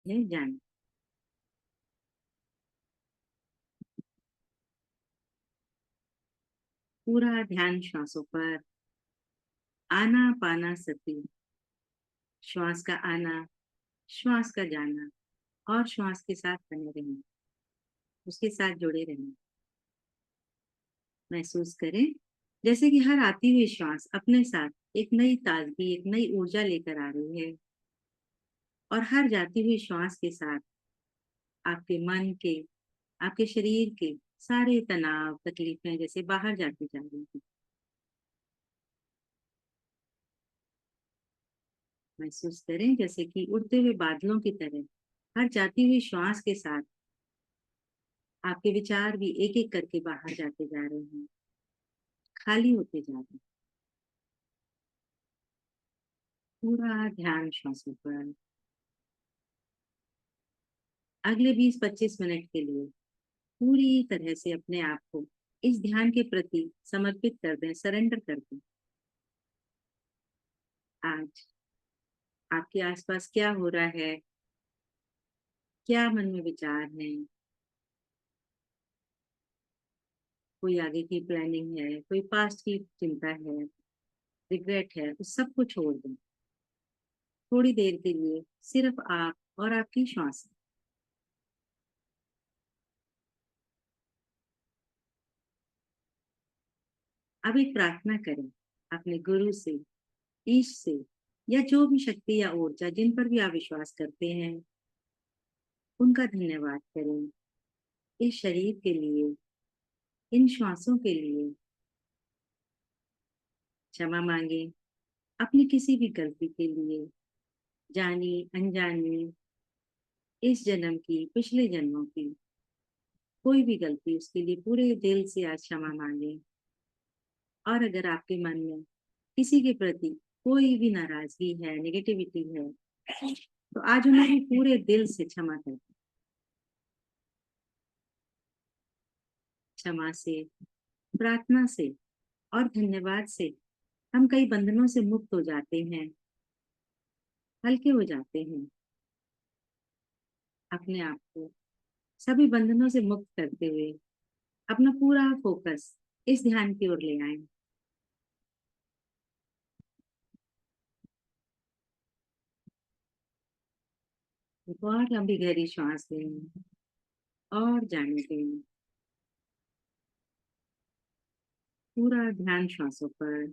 है जाना। पूरा ध्यान श्वासों पर। आना पाना सती। श्वास का आना, श्वास का जाना और श्वास के साथ बने रहना, उसके साथ जुड़े रहना। महसूस करें जैसे कि हर आती हुई श्वास अपने साथ एक नई ताजगी, एक नई ऊर्जा लेकर आ रही है, और हर जाती हुई श्वास के साथ आपके मन के, आपके शरीर के सारे तनाव, तकलीफें जैसे बाहर जाती जा रही हैं। महसूस करें जैसे कि उड़ते हुए बादलों की तरह हर जाती हुई श्वास के साथ आपके विचार भी एक एक करके बाहर जाते जा रहे हैं, खाली होते जा रहे हैं। पूरा ध्यान श्वासों पर। अगले 20-25 मिनट के लिए पूरी तरह से अपने आप को इस ध्यान के प्रति समर्पित कर दें, सरेंडर कर दें। आज आपके आसपास क्या हो रहा है, क्या मन में विचार है, कोई आगे की प्लानिंग है, कोई पास्ट की चिंता है, रिग्रेट है, उस सब को छोड़ दें। थोड़ी देर के लिए सिर्फ आप और आपकी श्वास। अब एक प्रार्थना करें अपने गुरु से, ईश से, या जो भी शक्ति या ऊर्जा जिन पर भी आप विश्वास करते हैं, उनका धन्यवाद करें। इस शरीर के लिए, इन श्वासों के लिए क्षमा मांगे, अपनी किसी भी गलती के लिए, जानी अनजानी, इस जन्म की, पिछले जन्मों की कोई भी गलती, उसके लिए पूरे दिल से आज क्षमा मांगे। और अगर आपके मन में किसी के प्रति कोई भी नाराजगी है, नेगेटिविटी है, तो आज उन्हें भी पूरे दिल से क्षमा कर। क्षमा से, प्रार्थना से और धन्यवाद से हम कई बंधनों से मुक्त हो जाते हैं, हल्के हो जाते हैं। अपने आप को सभी बंधनों से मुक्त करते हुए अपना पूरा फोकस इस ध्यान की ओर ले आए। बहुत लंबी गहरी श्वास लें और जाने दें। पूरा ध्यान श्वासों पर।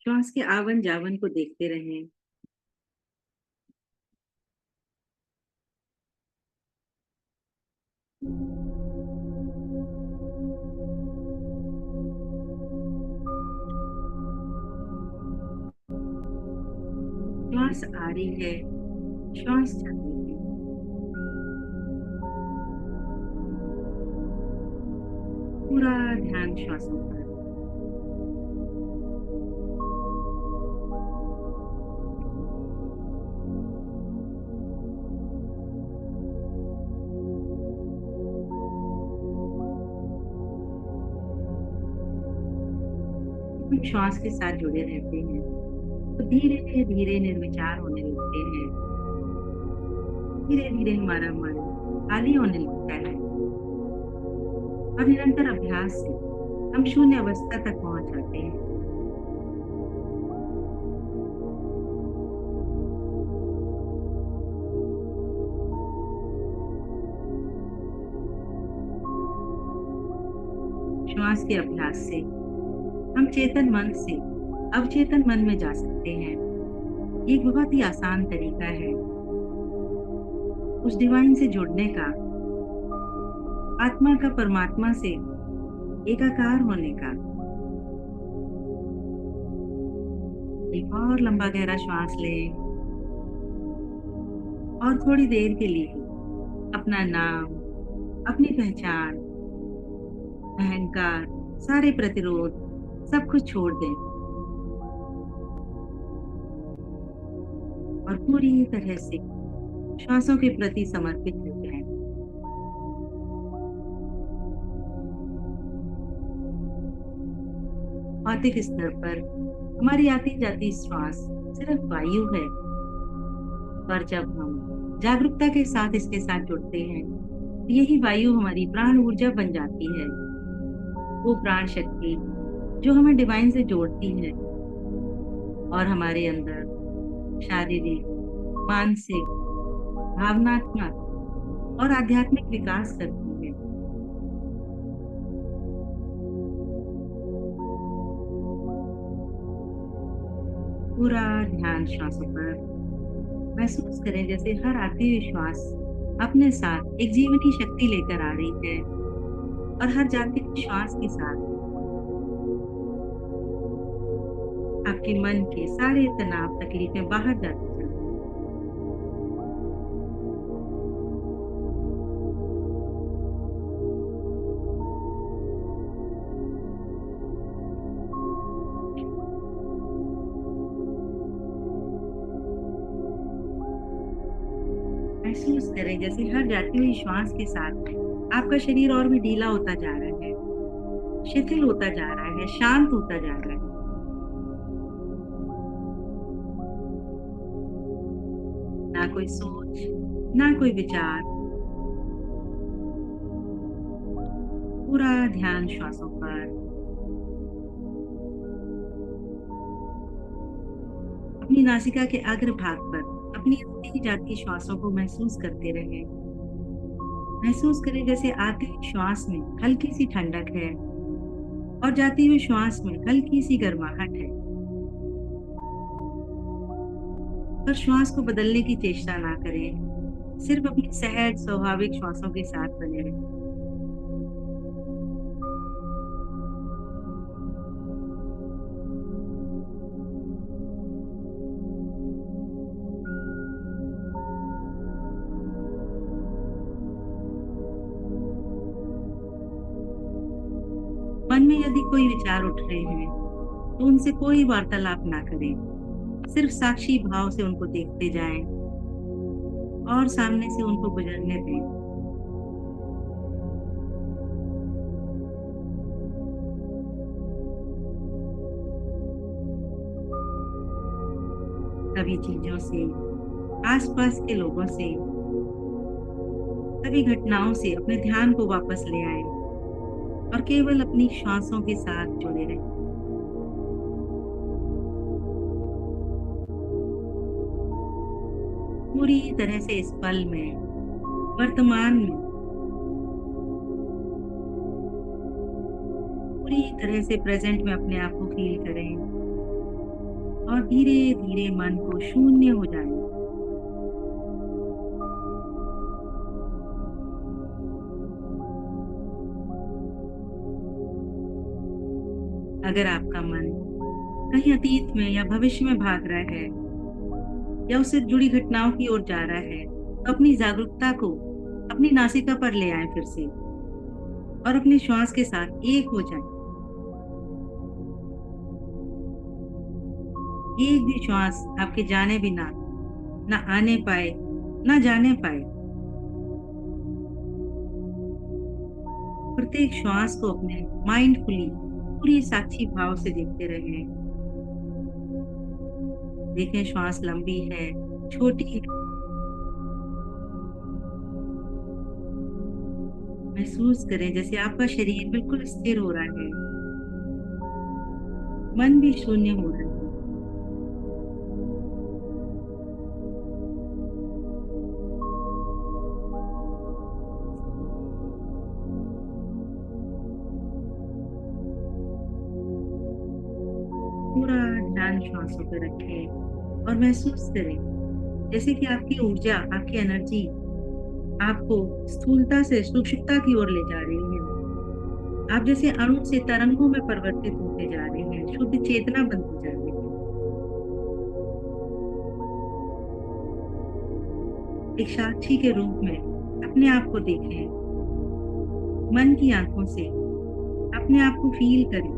श्वास के आवन जावन को देखते रहें। श्वास आ रही है, श्वास चल रही है। पूरा ध्यान श्वासों पर। हम श्वास के साथ जुड़े रहते हैं तो धीरे धीरे निर्विचार होने लगते हैं। धीरे धीरे हमारा मन खाली होने लगता है, और निरंतर अभ्यास से हम शून्य अवस्था तक पहुंच जाते हैं। श्वास के अभ्यास से हम चेतन मन से अवचेतन मन में जा सकते हैं। ये एक बहुत ही आसान तरीका है उस डिवाइन से जुड़ने का, आत्मा का परमात्मा से एकाकार होने का। एक और लंबा गहरा श्वास लें और थोड़ी देर के लिए अपना नाम, अपनी पहचान, अहंकार, सारे प्रतिरोध, सब कुछ छोड़ दें। और पूरी तरह से श्वासों के प्रति समर्पित हो जाएं। भौतिक स्तर पर हमारी आती जाती श्वास सिर्फ वायु है, पर जब हम जागरूकता के साथ इसके साथ जुड़ते हैं, यही वायु हमारी प्राण ऊर्जा बन जाती है। वो प्राण शक्ति जो हमें डिवाइन से जोड़ती है और हमारे अंदर शारीरिक, मानसिक, भावनात्मक और आध्यात्मिक विकास करती है। पूरा ध्यान श्वासों पर महसूस करें, जैसे हर आती हुई श्वास अपने साथ एक जीवनी शक्ति लेकर आ रही है और हर जाती हुई श्वास के साथ आपके मन के सारे तनाव, तकलीफें बाहर जाती चल रही हैं। महसूस करें, जैसे हर जाती हुई श्वास के साथ आपका शरीर और भी ढीला होता जा रहा है, शिथिल होता जा रहा है, शांत होता जा रहा है। ना कोई सोच, ना कोई विचार, पूरा ध्यान श्वासों पर। अपनी नासिका के अग्र भाग पर अपनी आती जाती श्वासों को महसूस करते रहें। महसूस करें, जैसे आती हुई श्वास में हल्की सी ठंडक है और जाती हुई श्वास में हल्की सी गर्माहट है। पर श्वास को बदलने की चेष्टा ना करें, सिर्फ अपनी सहज स्वाभाविक श्वासों के साथ बने रहें। मन में यदि कोई विचार उठ रहे हैं, तो उनसे कोई वार्तालाप ना करें, सिर्फ साक्षी भाव से उनको देखते जाएं और सामने से उनको गुजरने दें। सभी चीजों से, आसपास के लोगों से, सभी घटनाओं से अपने ध्यान को वापस ले आए और केवल अपनी श्वासों के साथ जुड़े रहें। पूरी तरह से इस पल में, वर्तमान में, पूरी तरह से प्रेजेंट में अपने आप को फील करें और धीरे धीरे मन को शून्य हो जाए। अगर आपका मन कहीं अतीत में या भविष्य में भाग रहा है या उससे जुड़ी घटनाओं की ओर जा रहा है, तो अपनी जागरूकता को अपनी नासिका पर ले आए फिर से और अपनी श्वास के साथ एक हो जाए। एक भी श्वास आपके जाने बिना ना आने पाए, ना जाने पाए। प्रत्येक श्वास को अपने माइंडफुली पूरी साक्षी भाव से देखते रहें। देखें, श्वास लंबी है, छोटी है। महसूस करें, जैसे आपका शरीर बिल्कुल स्थिर हो रहा है, मन भी शून्य हो रहा है। पूरा ध्यान श्वासों पर रखें और महसूस करें, जैसे कि आपकी ऊर्जा, आपकी एनर्जी आपको स्थूलता से सूक्ष्मता की ओर ले जा रही है। आप जैसे अणु से तरंगों में परिवर्तित होते जा रहे हैं, शुद्ध चेतना बनती जा रही है। एक साक्षी के रूप में अपने आप को देखें, मन की आंखों से अपने आप को फील करें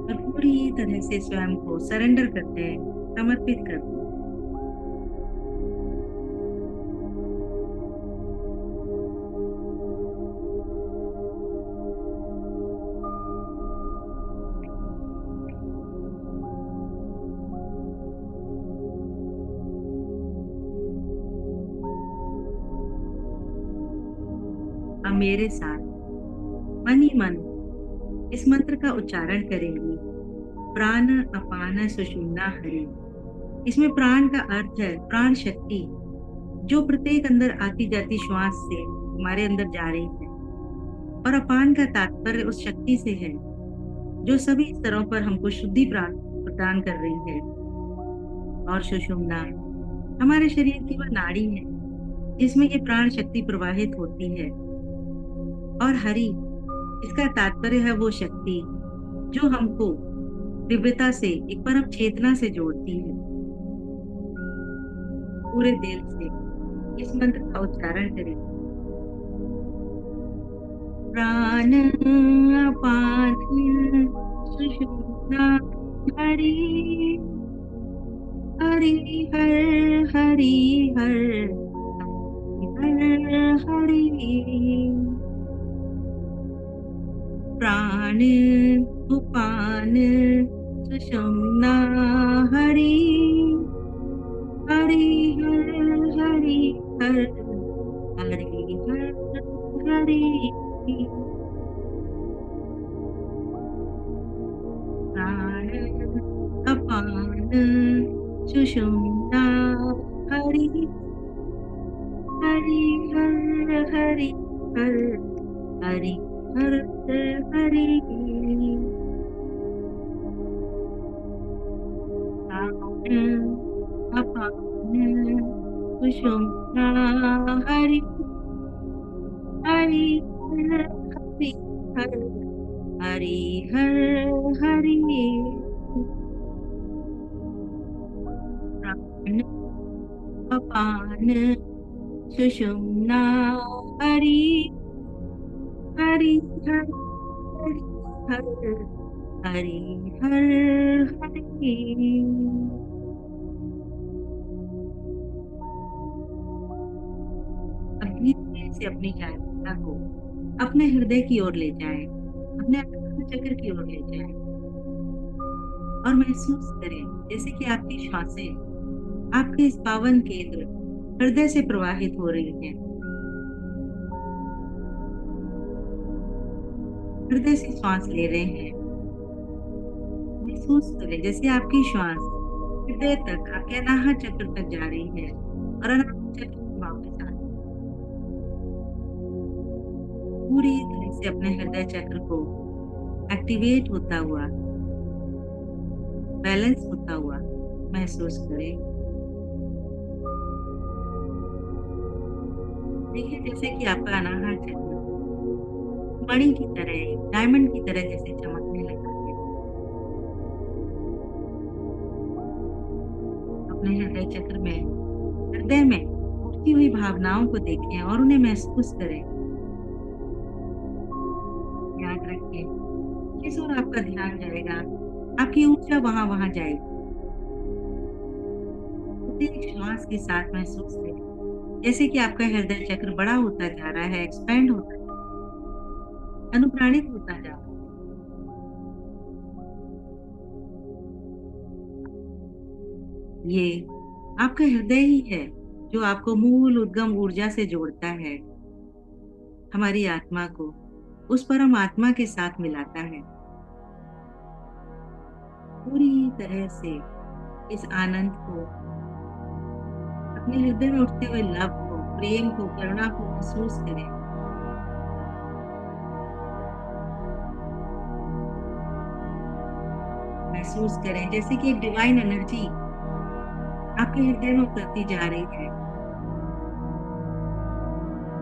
और पूरी तरह से स्वयं को सरेंडर करते हैं, समर्पित करते हैं। अब मेरे साथ मन ही मन इस मंत्र का उच्चारण करेंगे। प्राण अपान सुषुम्ना हरि। इसमें प्राण का अर्थ है प्राण शक्ति, जो प्रत्येक अंदर आती जाती श्वास से हमारे अंदर जा रही है। और अपान का तात्पर्य उस शक्ति से है जो सभी स्तरों पर हमको शुद्धि प्रदान कर रही है। और सुषुम्ना हमारे शरीर की वह नाड़ी है जिसमें ये प्राण शक्ति प्रवाहित होती है। और हरि, इसका तात्पर्य है वो शक्ति जो हमको दिव्यता से, एक परम चेतना से जोड़ती है। पूरे दिल से इस मंत्र का उच्चारण करें। प्राण अपान सुषुम्ना हरि हरि हर हरि हर हर हरि। प्राण उपान सुषुम्ना हरि हरि हर हरि हर हरि हर हरि। प्राण अपान सुषुम्ना हरि हरि हर हरि हर हरि हर हरि। प्राण अपान सुषुम्ना हरि हरि हरि हर हरि हर हरि। प्राण अपान सुषुम्ना हरि हरि हर हरि हर हरि। अब धीरे से अपनी यात्रा को अपने हृदय की ओर ले जाएं, अपने आत्मा चक्र की ओर ले जाएं और महसूस करें जैसे कि आपकी श्वासें आपके इस पावन केंद्र हृदय से प्रवाहित हो रही हैं। हृदय से श्वास ले रहे हैं। महसूस करें जैसे आपकी श्वास हृदय तक, आपके अनाहत चक्र तक जा रही है और अनाहत चक्र से वापस आ रही है। पूरी तरह से अपने हृदय चक्र को एक्टिवेट होता हुआ, बैलेंस होता हुआ महसूस करें। देखिए जैसे कि आपका अनाहत चक्र मणि की तरह, डायमंड की तरह जैसे चमकने लगा है। अपने हृदय चक्र में, हृदय में उठती हुई भावनाओं को देखें और उन्हें महसूस करें। याद रखें जिस ओर आपका ध्यान जाएगा, आपकी ऊर्जा वहां वहां जाएगी। प्रत्येक श्वास के साथ महसूस करें जैसे कि आपका हृदय चक्र बड़ा होता जा रहा है, एक्सपेंड होता जा रहा है, अनुप्राणित होता जा रहा है। ये आपका हृदय ही है जो आपको मूल उद्गम ऊर्जा से जोड़ता है, हमारी आत्मा को उस परम आत्मा के साथ मिलाता है। पूरी तरह से इस आनंद को, अपने हृदय में उठते हुए लव को, प्रेम को, करुणा को महसूस करें। महसूस करें जैसे कि एक डिवाइन एनर्जी आपके हृदय में उतरती जा रही है।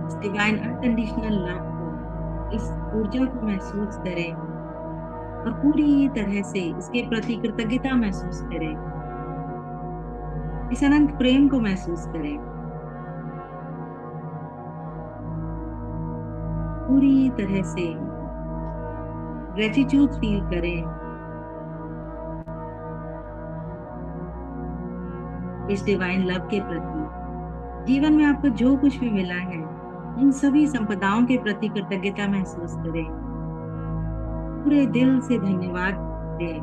इस डिवाइन अनकंडीशनल लव को, इस ऊर्जा को महसूस करें और पूरी तरह से इसके प्रति कृतज्ञता महसूस करें। इस अनंत प्रेम को महसूस करें। पूरी तरह से ग्रेटिट्यूड फील करें इस डिवाइन लव के प्रति। जीवन में आपको जो कुछ भी मिला है, उन सभी संपदाओं के प्रति कृतज्ञता महसूस करें। पूरे दिल से धन्यवाद दें।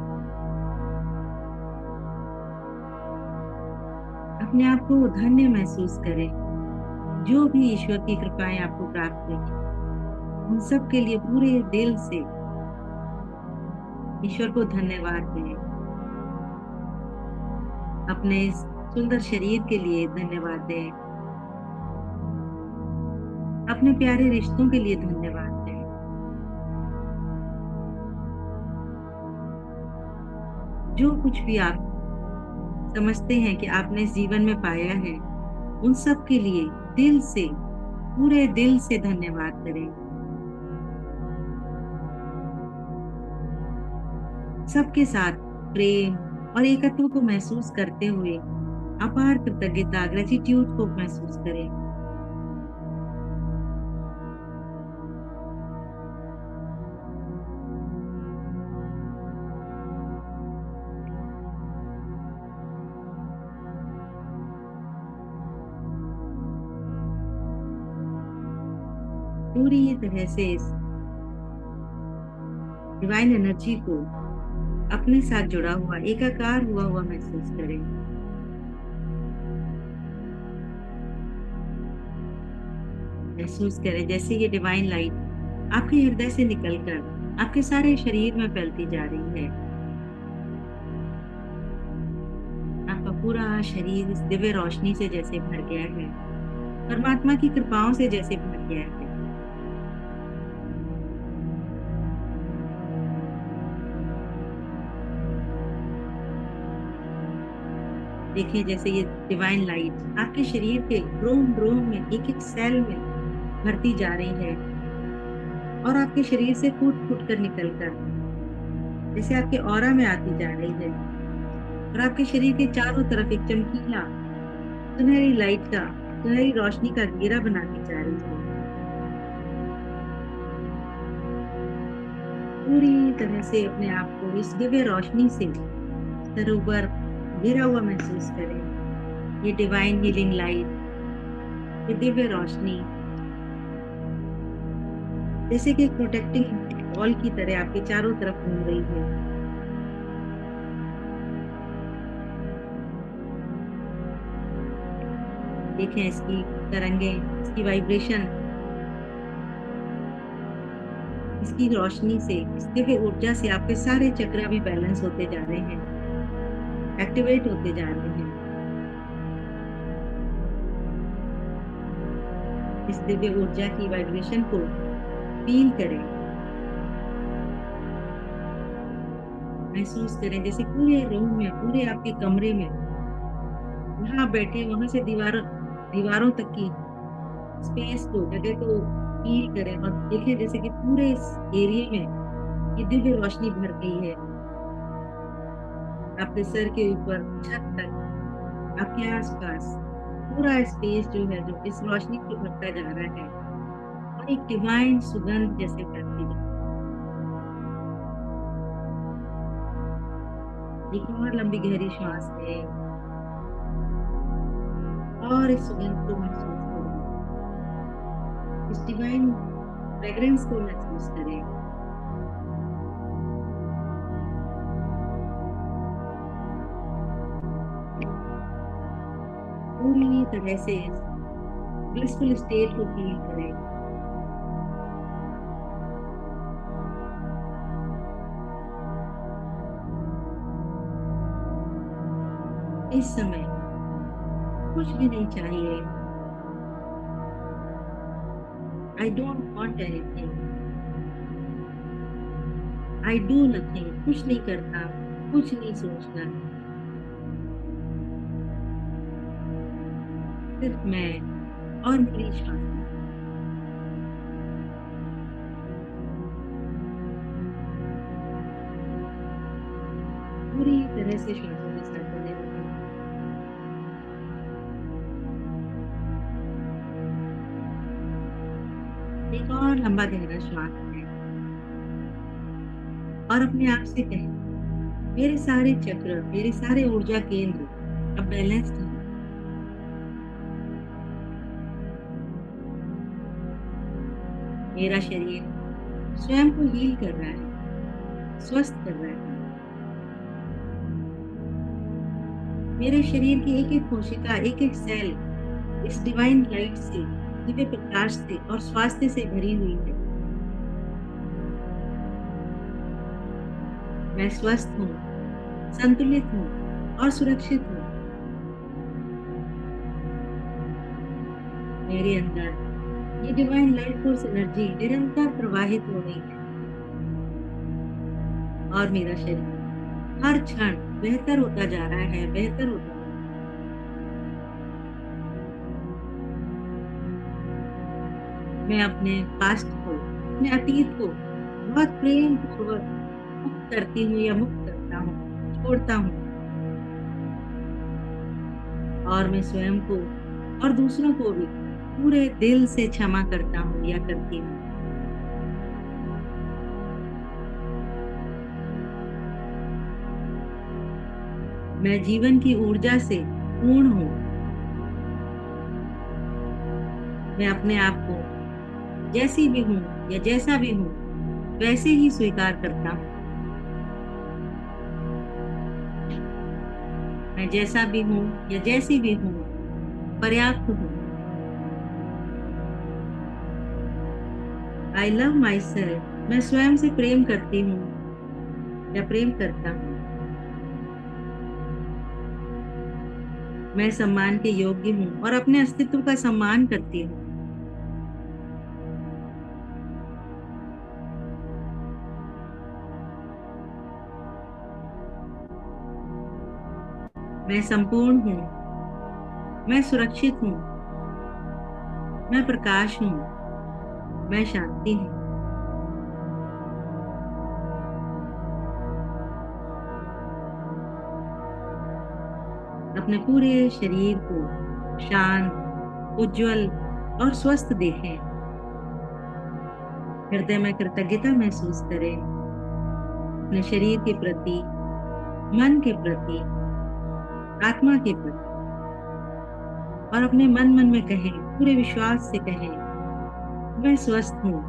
अपने आप को धन्य महसूस करें। जो भी ईश्वर की कृपाएं आपको प्राप्त हुई, उन सब के लिए पूरे दिल से ईश्वर को धन्यवाद दें। अपने इस सुंदर शरीर के लिए धन्यवाद दें। अपने प्यारे रिश्तों के लिए धन्यवाद दें। जो कुछ भी आप समझते हैं कि आपने इस जीवन में पाया है, उन सब के लिए दिल से, पूरे दिल से धन्यवाद करें। सबके साथ प्रेम और एकत्व को महसूस करते हुए अपार कृतज्ञता, ग्रेटिट्यूड को महसूस करें। पूरी तरह से इस डिवाइन एनर्जी को अपने साथ जुड़ा हुआ, एकाकार हुआ हुआ महसूस करें। महसूस करें जैसे ये डिवाइन लाइट आपके हृदय से निकलकर आपके सारे शरीर में फैलती जा रही है। आपका पूरा शरीर इस दिव्य रोशनी से जैसे भर गया है, परमात्मा की कृपाओं से जैसे भर गया है। देखिए जैसे ये डिवाइन लाइट आपके शरीर के ब्रोम ब्रोम में, एक एक सेल में भरती जा रही है और आपके शरीर से फूट फूट कर निकलकर जैसे आपके ऑरा में आती जा रही है और आपके शरीर के चारों तरफ एक चमकीला सुनहरी लाइट का, सुनहरी रोशनी का घेरा बनाती जा रही है। पूरी तरह से अपने आप को इस दिव्य रोशनी से सरोवर घिरा हुआ महसूस करें। ये डिवाइन हीलिंग लाइट, ये दिव्य रोशनी जैसे कि एक प्रोटेक्टिंग वॉल की तरह आपके चारों तरफ घूम रही है। देखें इसकी तरंगे, इसकी वाइब्रेशन, इसकी रोशनी से, इस दिव्य ऊर्जा से आपके सारे चक्र भी बैलेंस होते जा रहे हैं, एक्टिवेट होते जा रहे हैं। इस दिव्य ऊर्जा की वाइब्रेशन को फील करें, महसूस करें जैसे पूरे रूम में, पूरे आपके कमरे में, वहां बैठे वहां से दीवारों तक की स्पेस को, जगह को फील करें और देखें जैसे कि पूरे इस एरिया में ये दिव्य रोशनी भर गई है। आपके सर के ऊपर, छत तक, आपके आसपास पूरा स्पेस जो है, जो इस रोशनी से भरता जा रहा है और एक डिवाइन सुगंध जैसे फैलती जा रही है। एक और लंबी गहरी सांस लें और इस सुगंध को महसूस करें, इस डिवाइन फ्रेग्रेंस को महसूस करें। पूरी तरह से इस ब्लिसफुल स्टेट को फील करें। इस समय कुछ भी नहीं चाहिए। I don't want anything, I do nothing, कुछ नहीं करता, कुछ नहीं सोचना, सिर्फ मैं और मेरी श्वास। पूरी तरह से श्वासों के साथ बने रहिए। एक और लंबा गहरा श्वास लें और अपने आप से कहें, मेरे सारे चक्र, मेरे सारे ऊर्जा केंद्र अब बैलेंस्ड हैं। मेरा शरीर स्वयं को हील कर रहा है, स्वस्थ कर रहा है। मेरे शरीर की एक एक कोशिका, एक एक सेल इस डिवाइन लाइट से, दिव्य प्रकाश से और स्वास्थ्य से भरी हुई है। मैं स्वस्थ हूँ, संतुलित हूँ और सुरक्षित हूँ। मेरे अंदर ये डिवाइन लाइट फोर्स एनर्जी निरंतर प्रवाहित हो रही है और मेरा शरीर हर क्षण बेहतर होता जा रहा है, बेहतर होता जा रहा है। मैं अपने पास्ट को, अपने अतीत को बहुत प्रेम पूर्वक मुक्त करती हूँ या मुक्त करता हूँ, छोड़ता हूँ। और मैं स्वयं को और दूसरों को भी पूरे दिल से क्षमा करता हूँ या करती हूँ। मैं जीवन की ऊर्जा से पूर्ण हूँ। मैं अपने आप को जैसी भी हूँ या जैसा भी हूँ वैसे ही स्वीकार करता हूँ। मैं जैसा भी हूँ या जैसी भी हूँ पर्याप्त हूँ। I love my self. मैं स्वयं से प्रेम करती हूँ या प्रेम करता हूँ। मैं सम्मान के योग्य हूँ और अपने अस्तित्व का सम्मान करती हूँ। मैं संपूर्ण हूँ। मैं सुरक्षित हूँ। मैं प्रकाश हूँ। मैं शांति हूँ। अपने पूरे शरीर को शांत, उज्जवल और स्वस्थ देखें। हृदय में कृतज्ञता महसूस करें अपने शरीर के प्रति, मन के प्रति, आत्मा के प्रति। और अपने मन मन में कहें, पूरे विश्वास से कहें, मैं स्वस्थ हूँ,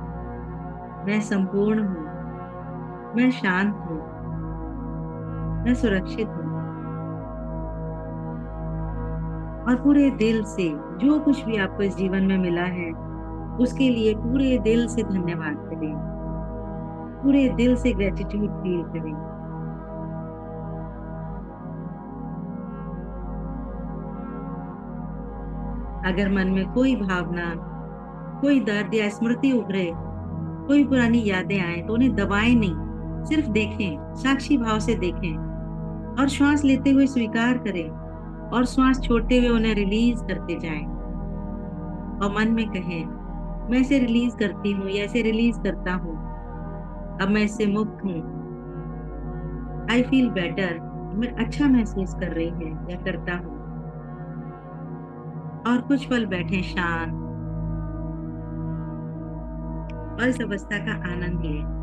मैं संपूर्ण हूँ, मैं शांत हूँ, मैं सुरक्षित हूँ। और पूरे दिल से जो कुछ भी आपको इस जीवन में मिला है उसके लिए पूरे दिल से धन्यवाद करें, पूरे दिल से ग्रेटिट्यूड फील करें। अगर मन में कोई भावना, कोई दर्द या स्मृति उभरे, कोई पुरानी यादें आए तो उन्हें दबाएं नहीं, सिर्फ देखें, साक्षी भाव से देखें और श्वास लेते हुए स्वीकार करें और श्वास छोड़ते हुए उन्हें रिलीज करते जाएं। और मन में कहें, मैं इसे रिलीज करती हूँ या इसे रिलीज करता हूँ। अब मैं इससे मुक्त हूँ। I feel better. मैं अच्छा महसूस कर रही है या करता हूँ। और कुछ पल बैठे शांत और इस अवस्था का आनंद लें।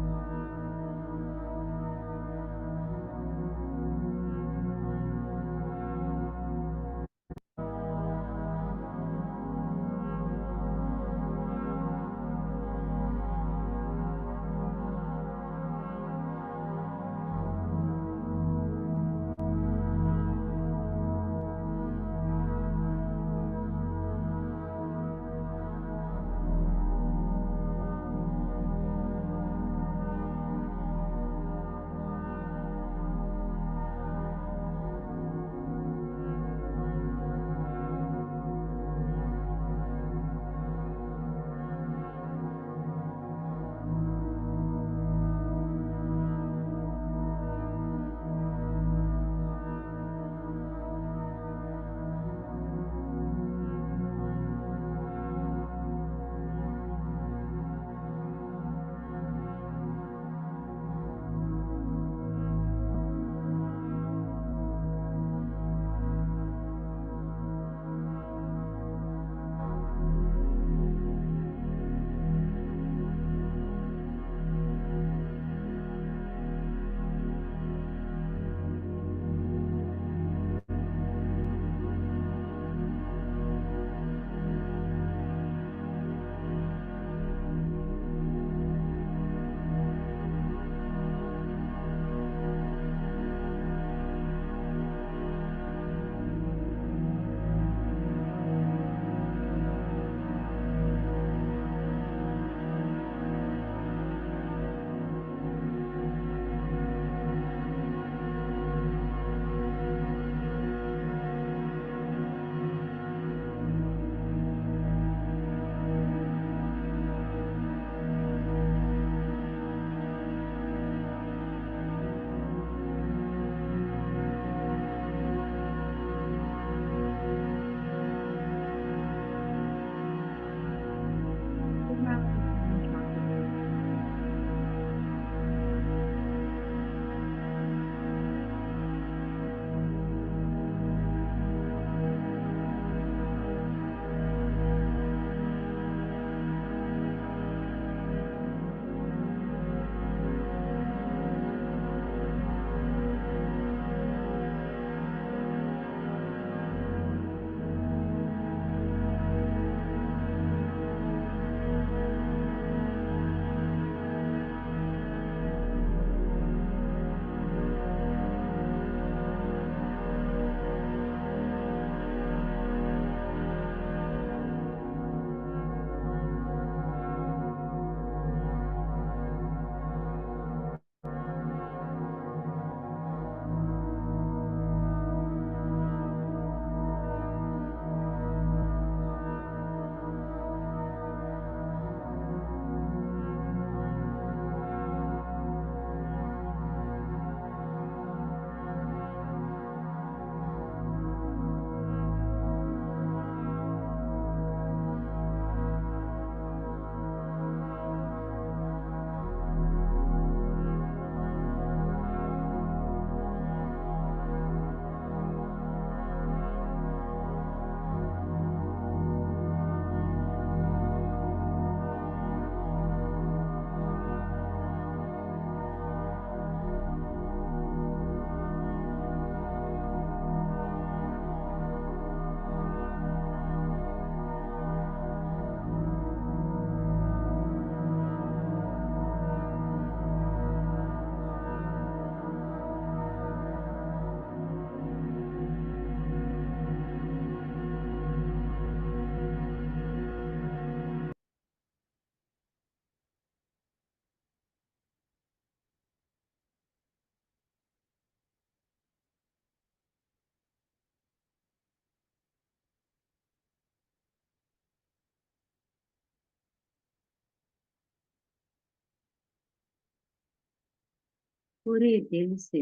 पूरे दिल से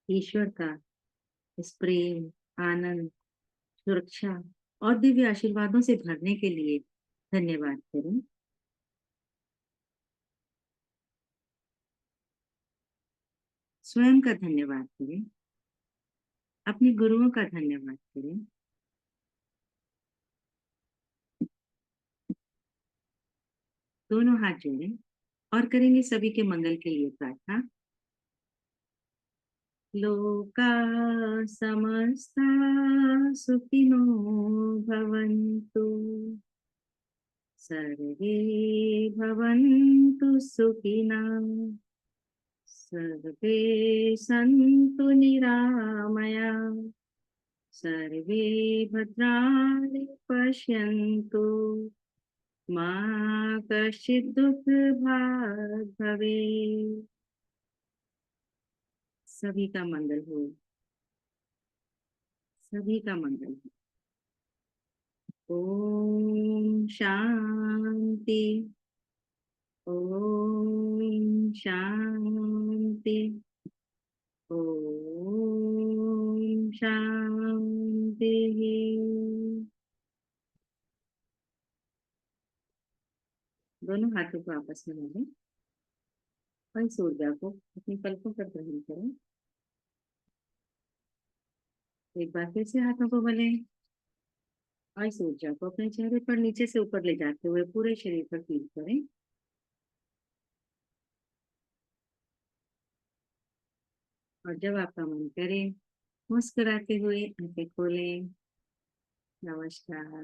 ईश्वर का इस प्रेम, आनंद, सुरक्षा और दिव्य आशीर्वादों से भरने के लिए धन्यवाद करें। स्वयं का धन्यवाद करें, अपने गुरुओं का धन्यवाद करें, दोनों हाथ जोड़ें और करेंगे सभी के मंगल के लिए प्रार्थना। लोका समस्ता सुखिनो भवन्तु, सर्वे भवन्तु सुखिनः, सर्वे सन्तु निरामयाः, सर्वे भद्राणि पश्यन्तु, मा कश्चित् दुःखभाग् भवेत्। सभी का मंगल हो, सभी का मंगल हो। ओम शांति, ओम शांति, ओम शांति। दोनों हाथों को आपस में मिलाएं और इस ऊर्जा को अपनी पलकों पर ग्रहण करें। एक बार फिर से हाथों को मलें और इस ऊर्जा को अपने चेहरे पर नीचे से ऊपर ले जाते हुए पूरे शरीर पर फील करें। और जब आपका मन करे मुस्कुराते हुए आंखें खोलें। नमस्कार।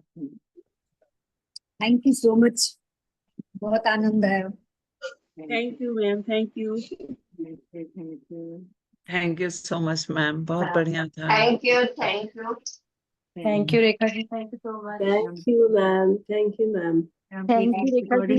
थैंक यू सो मच, बहुत आनंद आया। Thank you ma'am, thank you. Thank you so much ma'am, बहुत बढ़िया था। Thank you, thank you, thank you Rekha ji, thank you so much. Thank you ma'am, thank you ma'am. Thank you Rekha ji.